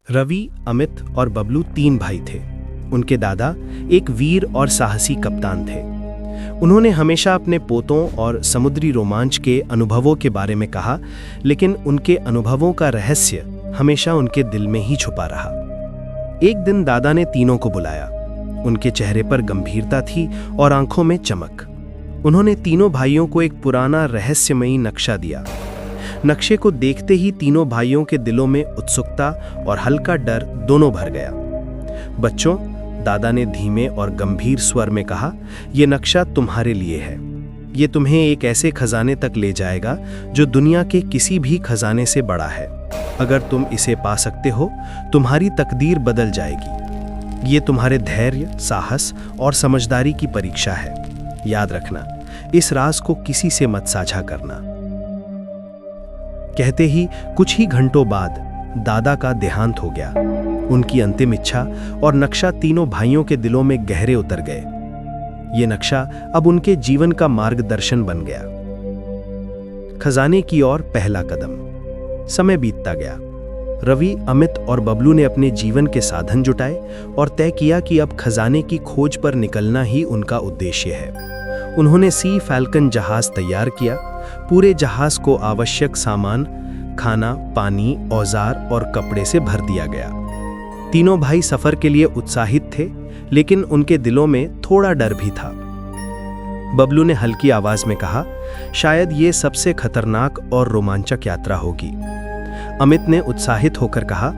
रवि, अमित और बबलू 3 भाई थे। उनके दादा एक वीर और साहसी कप्तान थे। उन्होंने हमेशा अपने पोतों और समुद्री रोमांच के अनुभवों के बारे में कहा, लेकिन उनके अनुभवों का रहस्य हमेशा उनके दिल में ही छुपा रहा। एक दिन दादा ने तीनों को बुलाया। उनके चेहरे पर गंभीरता थी और आंखों में चमक। उन्होंने तीनों भाइयों को एक पुराना रहस्यमयी नक्शा दिया। नक्शे को देखते ही तीनों भाइयों के दिलों में उत्सुकता और हल्का डर दोनों भर गया। बच्चों, दादा ने धीमे और गंभीर स्वर में कहा, यह नक्शा तुम्हारे लिए है। ये तुम्हें एक ऐसे खजाने तक ले जाएगा जो दुनिया के किसी भी खजाने से बड़ा है। अगर तुम इसे पा सकते हो, तुम्हारी तकदीर बदल जाएगी। ये तुम्हारे धैर्य, साहस और समझदारी की परीक्षा है। याद रखना, इस राज को किसी से मत साझा करना। कहते ही कुछ ही घंटों बाद दादा का देहांत हो गया। उनकी अंतिम इच्छा और नक्शा तीनों भाइयों के दिलों में गहरे उतर गए। ये नक्शा अब उनके जीवन का मार्गदर्शन बन गया। खजाने की ओर पहला कदम। समय बीतता गया। रवि, अमित और बबलू ने अपने जीवन के साधन जुटाए और तय किया कि अब खजाने की खोज पर निकलना ही उनका उद्देश्य है। उन्होंने सी फैल्कन जहाज तैयार किया। पूरे जहाज को आवश्यक सामान, खाना, पानी, औजार और कपड़े से भर दिया गया। तीनों भाई सफर के लिए उत्साहित थे, लेकिन उनके दिलों में थोड़ा डर भी था। बबलू ने हल्की आवाज में कहा, शायद ये सबसे खतरनाक और रोमांचक यात्रा होगी। अमित ने उत्साहित होकर कहा,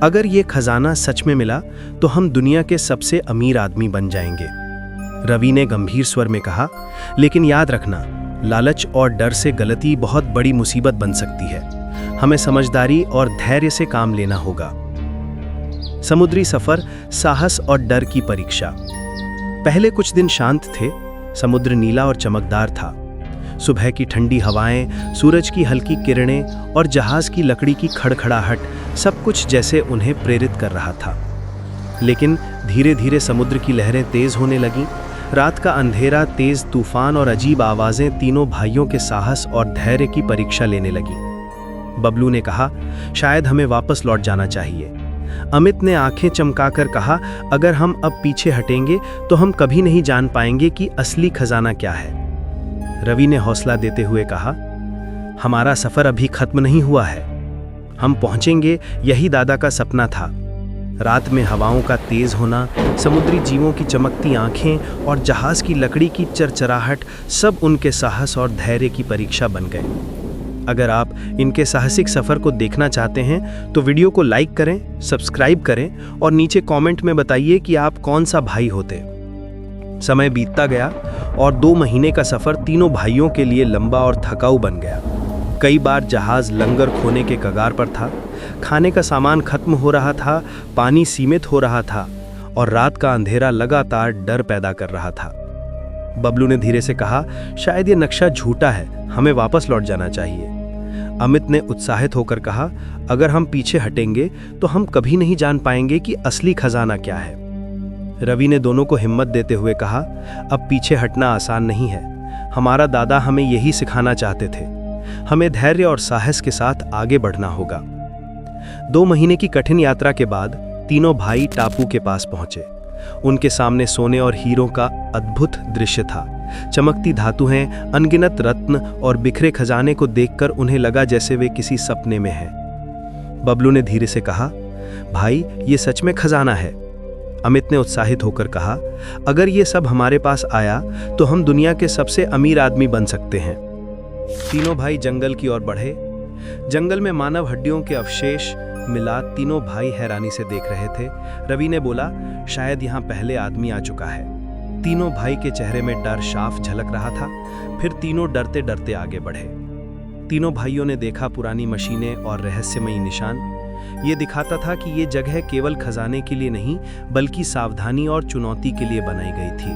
अगर ये खजाना सच में मिला तो हम दुनिया के सबसे अमीर आदमी बन जाएंगे। रवि ने गंभीर स्वर में कहा, लेकिन याद रखना, लालच और डर से गलती बहुत बड़ी मुसीबत बन सकती है। हमें समझदारी और धैर्य से काम लेना होगा। समुद्री सफर, साहस और डर की परीक्षा। पहले कुछ दिन शांत थे। समुद्र नीला और चमकदार था। सुबह की ठंडी हवाएं, सूरज की हल्की किरणें और जहाज की लकड़ी की खड़खड़ाहट, सब कुछ जैसे उन्हें प्रेरित कर रहा था। लेकिन धीरे धीरे समुद्र की लहरें तेज होने लगीं। रात का अंधेरा, तेज तूफान और अजीब आवाजें तीनों भाइयों के साहस और धैर्य की परीक्षा लेने लगीं। बबलू ने कहा, शायद हमें वापस लौट जाना चाहिए। अमित ने आंखें चमकाकर कहा, अगर हम अब पीछे हटेंगे तो हम कभी नहीं जान पाएंगे कि असली खजाना क्या है। रवि ने हौसला देते हुए कहा, हमारा सफर अभी खत्म नहीं हुआ है। हम पहुंचेंगे, यही दादा का सपना था। रात में हवाओं का तेज होना, समुद्री जीवों की चमकती आंखें और जहाज की लकड़ी की चरचराहट, सब उनके साहस और धैर्य की परीक्षा बन गए। अगर आप इनके साहसिक सफर को देखना चाहते हैं तो वीडियो को लाइक करें, सब्सक्राइब करें और नीचे कमेंट में बताइए कि आप कौन सा भाई होते। समय बीतता गया और 2 महीने का सफर तीनों भाइयों के लिए लंबा और थकाऊ बन गया। कई बार जहाज लंगर खोने के कगार पर था। खाने का सामान खत्म हो रहा था, पानी सीमित हो रहा था और रात का अंधेरा लगातार डर पैदा कर रहा था। बबलू ने धीरे से कहा, शायद ये नक्शा झूठा है, हमें वापस लौट जाना चाहिए। अमित ने उत्साहित होकर कहा, अगर हम पीछे हटेंगे तो हम कभी नहीं जान पाएंगे कि असली खजाना क्या है। रवि ने दोनों को हिम्मत देते हुए कहा, अब पीछे हटना आसान नहीं है। हमारा दादा हमें यही सिखाना चाहते थे। हमें धैर्य और साहस के साथ आगे बढ़ना होगा। 2 महीने की कठिन यात्रा के बाद तीनों भाई टापू के पास पहुंचे। उनके सामने सोने और हीरों का अद्भुत दृश्य था। चमकती धातुएं, अनगिनत रत्न और बिखरे खजाने को देखकर उन्हें लगा जैसे वे किसी सपने में हैं। बबलू ने धीरे से कहा, भाई, ये सच में खजाना है। अमित ने उत्साहित होकर कहा, अगर ये सब हमारे पास आया तो हम दुनिया के सबसे अमीर आदमी बन सकते हैं। तीनों भाई जंगल की ओर बढ़े। जंगल में मानव हड्डियों के अवशेष मिला तीनों भाई हैरानी से देख रहे थे। रवि ने बोला, शायद यहाँ पहले आदमी आ चुका है। तीनों भाई के चेहरे में डर साफ झलक रहा था। फिर तीनों डरते डरते आगे बढ़े। तीनों भाइयों ने देखा पुरानी मशीनें और रहस्यमयी निशान। ये दिखाता था कि ये जगह केवल खजाने के लिए नहीं, बल्कि सावधानी और चुनौती के लिए बनाई गई थी।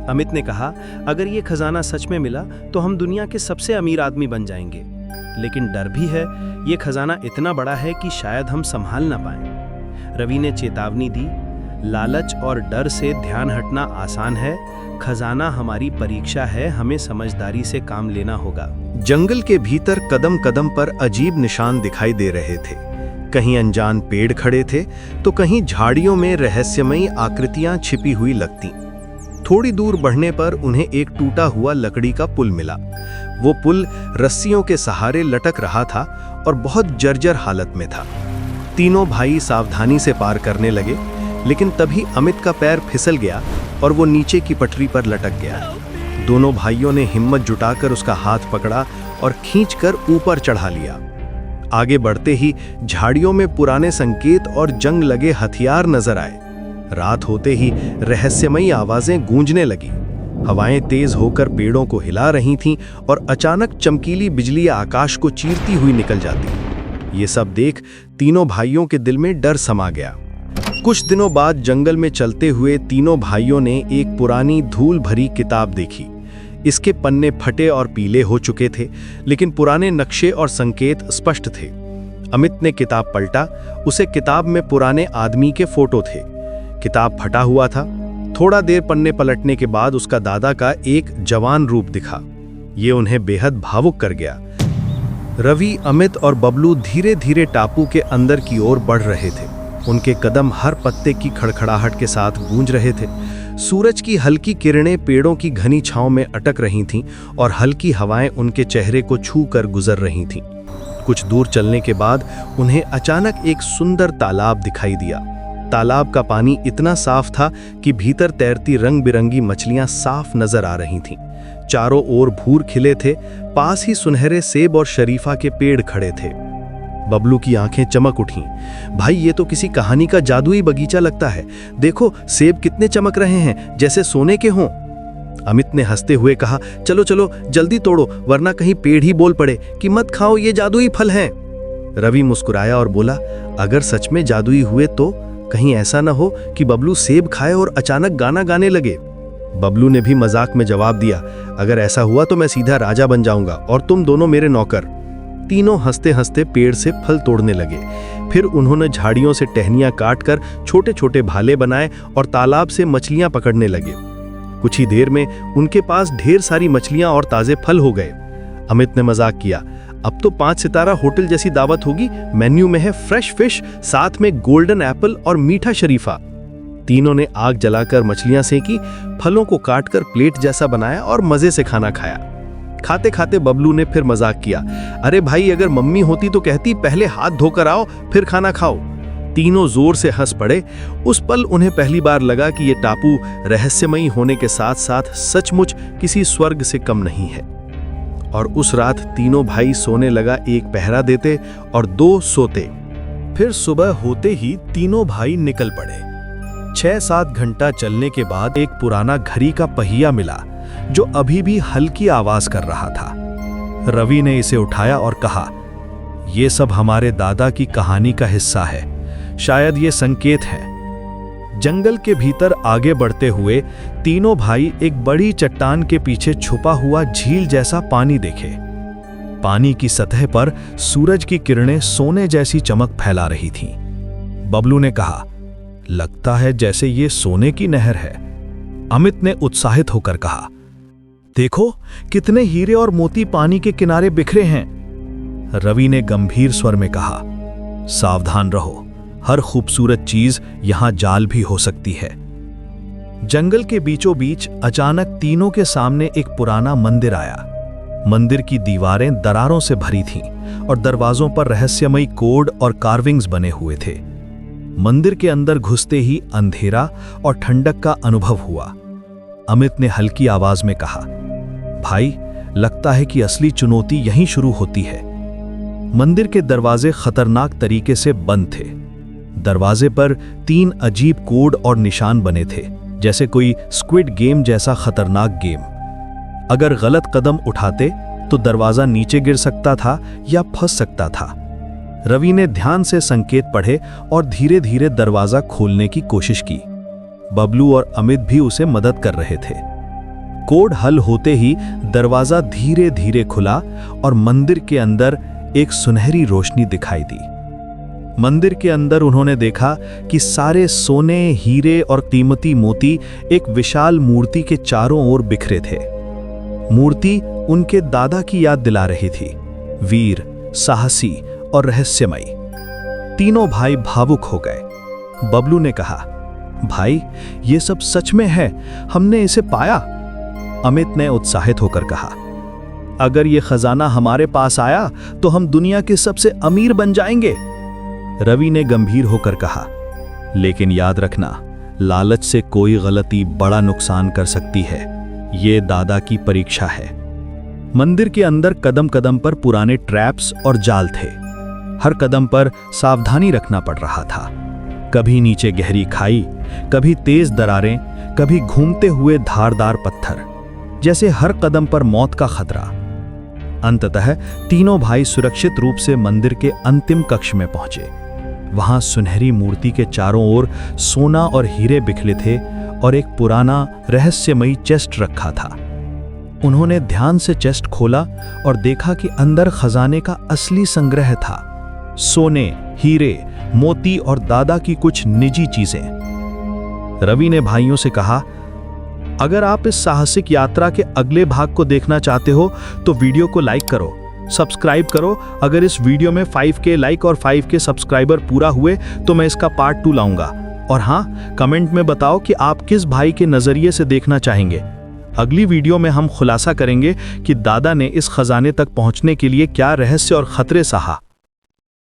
अमित ने कहा, अगर ये खजाना सच में मिला तो हम दुनिया के सबसे अमीर आदमी बन जाएंगे। लेकिन डर भी है, ये खजाना इतना बड़ा है कि शायद हम संभाल ना पाएं। रवि ने चेतावनी दी, लालच और डर से ध्यान हटना आसान है, खजाना हमारी परीक्षा है, हमें समझदारी से काम लेना होगा। जंगल के भीतर कदम कदम पर अजीब निशान दिखाई दे रहे थे। कहीं अनजान पेड़ खड़े थे तो कहीं झाड़ियों में रहस्यमयी आकृतियां छिपी हुई लगती। थोड़ी दूर बढ़ने पर उन्हें एक टूटा हुआ लकड़ी का पुल मिला। वो पुल रस्सियों के सहारे लटक रहा था और बहुत जर्जर हालत में था। तीनों भाई सावधानी से पार करने लगे, लेकिन तभी अमित का पैर फिसल गया और वो नीचे की पटरी पर लटक गया। दोनों भाइयों ने हिम्मत जुटाकर उसका हाथ पकड़ा और खींचकर ऊपर चढ़ा लिया। आगे बढ़ते ही झाड़ियों में पुराने संकेत और जंग लगे हथियार नजर आए। रात होते ही रहस्यमयी आवाजें गूंजने लगी। हवाएं तेज होकर पेड़ों को हिला रही थीं और अचानक चमकीली बिजली आकाश को चीरती हुई निकल जाती। ये सब देख तीनों भाइयों के दिल में डर समा गया। कुछ दिनों बाद जंगल में चलते हुए तीनों भाइयों ने एक पुरानी धूल भरी किताब देखी। इसके पन्ने फटे और पीले हो चुके थे, लेकिन पुराने नक्शे और संकेत स्पष्ट थे। अमित ने किताब पलटा। उसे किताब में पुराने आदमी के फोटो थे। किताब फटा हुआ था। थोड़ा देर पन्ने पलटने के बाद उसका दादा का एक जवान रूप दिखा। ये उन्हें बेहद भावुक कर गया। रवि, अमित और बबलू धीरे धीरे टापू के अंदर की ओर बढ़ रहे थे। उनके कदम हर पत्ते की खड़खड़ाहट के साथ गूंज रहे थे। सूरज की हल्की किरणें पेड़ों की घनी छांव में अटक रही थीं और हल्की हवाएं उनके चेहरे को छू कर गुजर रही थीं। कुछ दूर चलने के बाद उन्हें अचानक एक सुंदर तालाब दिखाई दिया। तालाब का पानी इतना साफ था कि भीतर तैरती रंग बिरंगी मछलियां साफ नजर आ रही थीं। चारों ओर भूर खिले थे। पास ही सुनहरे सेब और शरीफा के पेड़ खड़े थे। बबलू की आंखें चमक उठीं। भाई, ये तो किसी कहानी का जादुई बगीचा लगता है। देखो, सेब कितने चमक रहे हैं, जैसे सोने के हों। अमित ने हंसते हुए कहा, चलो चलो जल्दी तोड़ो, वरना कहीं पेड़ ही बोल पड़े कि मत खाओ, ये जादुई फल हैं। रवि मुस्कुराया और बोला, अगर सच में जादुई हुए तो कहीं ऐसा न हो कि बबलू सेब खाए और अचानक गाना गाने लगे। बबलू ने भी मजाक में जवाब दिया, अगर ऐसा हुआ तो मैं सीधा राजा बन जाऊंगा और तुम दोनों मेरे नौकर। तीनों हंसते हंसते पेड़ से फल तोड़ने लगे। फिर उन्होंने झाड़ियों से टहनियां काटकर छोटे छोटे भाले बनाए और तालाब से मछलियां पकड़ने लगे। कुछ ही देर में उनके पास ढेर सारी मछलियां और ताजे फल हो गए। अमित ने मजाक किया, अब तो 5 सितारा होटल जैसी दावत होगी। मेन्यू में है फ्रेश फिश, साथ में गोल्डन एप्पल और मीठा शरीफा। तीनों ने आग जलाकर मछलियां सेकी, फलों को काटकर प्लेट जैसा बनाया और मजे से खाना खाया। खाते खाते बबलू ने फिर मजाक किया, अरे भाई, अगर मम्मी होती तो कहती पहले हाथ धोकर आओ फिर खाना खाओ। तीनों जोर से हंस पड़े। उस पल उन्हें पहली बार लगा कि ये टापू रहस्यमयी होने के साथ साथ सचमुच किसी स्वर्ग से कम नहीं है। और उस रात तीनों भाई सोने लगा एक पहरा देते और 2 सोते। फिर सुबह होते ही तीनों भाई निकल पड़े। 6-7 घंटा चलने के बाद एक पुराना घड़ी का पहिया मिला जो अभी भी हल्की आवाज कर रहा था। रवि ने इसे उठाया और कहा, यह सब हमारे दादा की कहानी का हिस्सा है। शायद ये संकेत है। जंगल के भीतर आगे बढ़ते हुए तीनों भाई एक बड़ी चट्टान के पीछे छुपा हुआ झील जैसा पानी देखे। पानी की सतह पर सूरज की किरणें सोने जैसी चमक फैला रही थीं। बबलू ने कहा, लगता है जैसे ये सोने की नहर है। अमित ने उत्साहित होकर कहा, देखो कितने हीरे और मोती पानी के किनारे बिखरे हैं। रवि ने गंभीर स्वर में कहा, सावधान रहो, हर खूबसूरत चीज यहां जाल भी हो सकती है। जंगल के बीचों बीच अचानक तीनों के सामने एक पुराना मंदिर आया। मंदिर की दीवारें दरारों से भरी थीं और दरवाजों पर रहस्यमयी कोड और कार्विंग्स बने हुए थे। मंदिर के अंदर घुसते ही अंधेरा और ठंडक का अनुभव हुआ। अमित ने हल्की आवाज में कहा, भाई, लगता है कि असली चुनौती यहीं शुरू होती है। मंदिर के दरवाजे खतरनाक तरीके से बंद थे। दरवाजे पर 3 अजीब कोड और निशान बने थे, जैसे कोई स्क्विड गेम जैसा खतरनाक गेम। अगर गलत कदम उठाते तो दरवाजा नीचे गिर सकता था या फंस सकता था। रवि ने ध्यान से संकेत पढ़े और धीरे धीरे दरवाजा खोलने की कोशिश की। बबलू और अमित भी उसे मदद कर रहे थे। कोड हल होते ही दरवाजा धीरे धीरे खुला और मंदिर के अंदर एक सुनहरी रोशनी दिखाई दी। मंदिर के अंदर उन्होंने देखा कि सारे सोने, हीरे और कीमती मोती एक विशाल मूर्ति के चारों ओर बिखरे थे। मूर्ति उनके दादा की याद दिला रही थी, वीर, साहसी और रहस्यमयी। तीनों भाई भावुक हो गए। बबलू ने कहा, भाई ये सब सच में है, हमने इसे पाया। अमित ने उत्साहित होकर कहा, अगर ये खजाना हमारे पास आया तो हम दुनिया के सबसे अमीर बन जाएंगे। रवि ने गंभीर होकर कहा, लेकिन याद रखना, लालच से कोई गलती बड़ा नुकसान कर सकती है। ये दादा की परीक्षा है। मंदिर के अंदर कदम कदम पर पुराने ट्रैप्स और जाल थे। हर कदम पर सावधानी रखना पड़ रहा था। कभी नीचे गहरी खाई, कभी तेज दरारें, कभी घूमते हुए धारदार पत्थर, जैसे हर कदम पर मौत का खतरा। अंततः तीनों भाई सुरक्षित रूप से मंदिर के अंतिम कक्ष में पहुंचे। वहां सुनहरी मूर्ति के चारों ओर सोना और हीरे बिखरे थे और एक पुराना रहस्यमयी चेस्ट रखा था। उन्होंने ध्यान से चेस्ट खोला और देखा कि अंदर खजाने का असली संग्रह था। सोने, हीरे, मोती और दादा की कुछ निजी चीजें। रवि ने भाइयों से कहा, अगर आप इस साहसिक यात्रा के अगले भाग को देखना चाहते हो तो वीडियो को लाइक करो, सब्सक्राइब करो। अगर इस वीडियो में 5K लाइक और 5K सब्सक्राइबर पूरा हुए तो मैं इसका पार्ट 2 लाऊंगा। और हाँ, कमेंट में बताओ कि आप किस भाई के नजरिए से देखना चाहेंगे। अगली वीडियो में हम खुलासा करेंगे कि दादा ने इस खजाने तक पहुंचने के लिए क्या रहस्य और खतरे सहा।